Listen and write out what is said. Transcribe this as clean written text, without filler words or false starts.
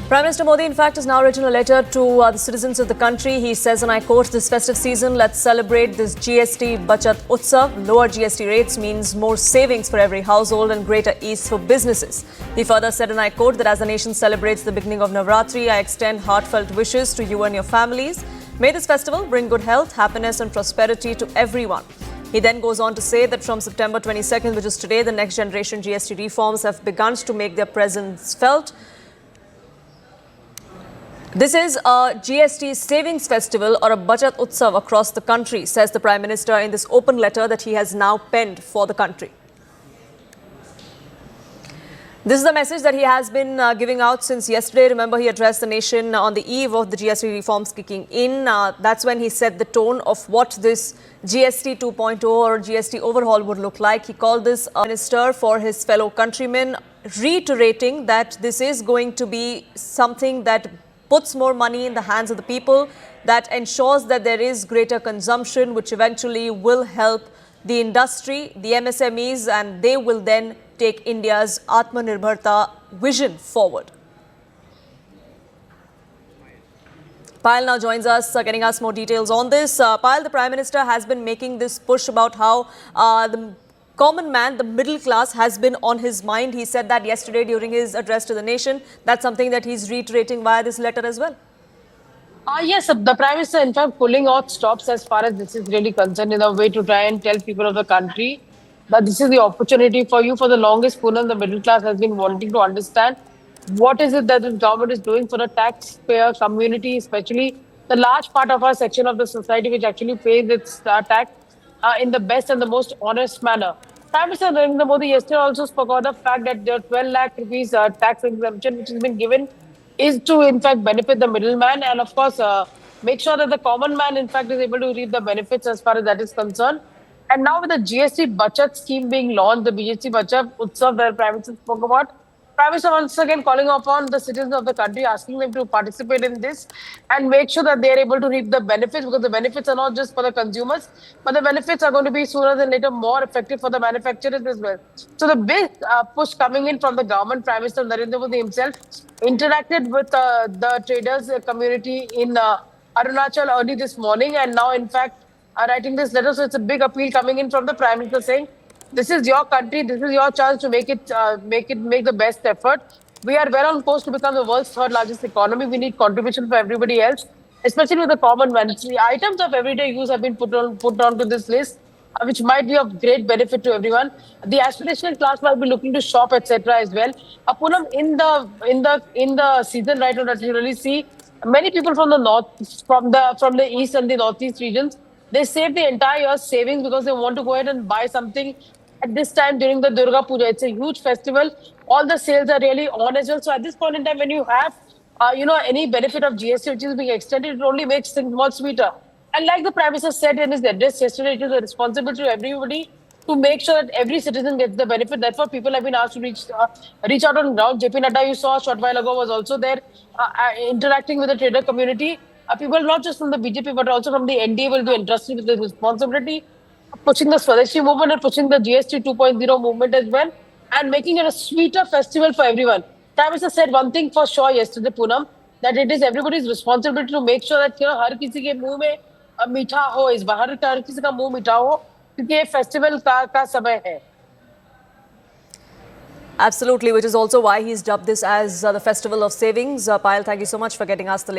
Prime Minister Modi, in fact, has now written a letter to the citizens of the country. He says, and I quote, "This festive season, let's celebrate this GST Bachat Utsav. Lower GST rates means more savings for every household and greater ease for businesses." He further said, and I quote, that as the nation celebrates the beginning of Navratri, I extend heartfelt wishes to you and your families. May this festival bring good health, happiness and prosperity to everyone. He then goes on to say that from September 22nd, which is today, the next generation GST reforms have begun to make their presence felt. This is a GST savings festival or a Bachat Utsav across the country, says the Prime Minister in this open letter that he has now penned for the country. This is the message that he has been giving out since yesterday. Remember, he addressed the nation on the eve of the GST reforms kicking in. That's when he set the tone of what this GST 2.0 or GST overhaul would look like. He called this a minister for his fellow countrymen, reiterating that this is going to be something that puts more money in the hands of the people, that ensures that there is greater consumption, which eventually will help the industry, the MSMEs, and they will then take India's Atmanirbharta vision forward. Payal now joins us, getting us more details on this. Payal, the Prime Minister has been making this push about how the common man, the middle class, has been on his mind. He said that yesterday during his address to the nation. That's something that he's reiterating via this letter as well. Yes, the Prime Minister, in fact, pulling out stops as far as this is really concerned in a way to try and tell people of the country that this is the opportunity for you. For the longest, Poonam, the middle class has been wanting to understand what is it that the government is doing for the taxpayer community, especially the large part of our section of the society which actually pays its tax in the best and the most honest manner. Prime Minister Narendra Modi yesterday also spoke about the fact that the 12 lakh rupees tax exemption which has been given is to, in fact, benefit the middleman and, of course, make sure that the common man, in fact, is able to reap the benefits as far as that is concerned. And now with the GST Bachat scheme being launched, the GST Bachat Utsav that Prime Minister spoke about, Prime Minister once again calling upon the citizens of the country, asking them to participate in this and make sure that they are able to reap the benefits, because the benefits are not just for the consumers, but the benefits are going to be sooner than later more effective for the manufacturers as well. So the big push coming in from the government, Prime Minister Narendra Modi himself interacted with the traders community in Arunachal early this morning, and now in fact writing this letter. So it's a big appeal coming in from the Prime Minister saying, this is your country. This is your chance to make the best effort. We are well on course to become the world's third largest economy. We need contribution for everybody else, especially with the common man. The items of everyday use have been put onto this list, which might be of great benefit to everyone. The aspirational class might be looking to shop, etc. as well. Poonam, in the season right now that you really see many people from the north, from the east and the northeast regions, they save the entire year's savings because they want to go ahead and buy something at this time during the Durga Puja. It's a huge festival. All the sales are really on as well. So at this point in time, when you have, any benefit of GST which is being extended, it only makes things more sweeter. And like the Prime Minister said in his address yesterday, it is a responsibility to everybody to make sure that every citizen gets the benefit. Therefore, people have been asked to reach out on ground. JP Nadda, you saw a short while ago, was also there interacting with the trader community. People not just from the BJP but also from the NDA will be entrusted with the responsibility of pushing the Swadeshi movement and pushing the GST 2.0 movement as well, and making it a sweeter festival for everyone. Prime Minister said one thing for sure yesterday, Poonam, that it is everybody's responsibility to make sure that हर किसी के मुंह में मीठा हो, इस बार हर किसी का मुंह मीठा हो, क्योंकि ये फेस्टिवल का समय है. Absolutely, which is also why he's dubbed this as the Festival of Savings. Payal, thank you so much for getting us the latest.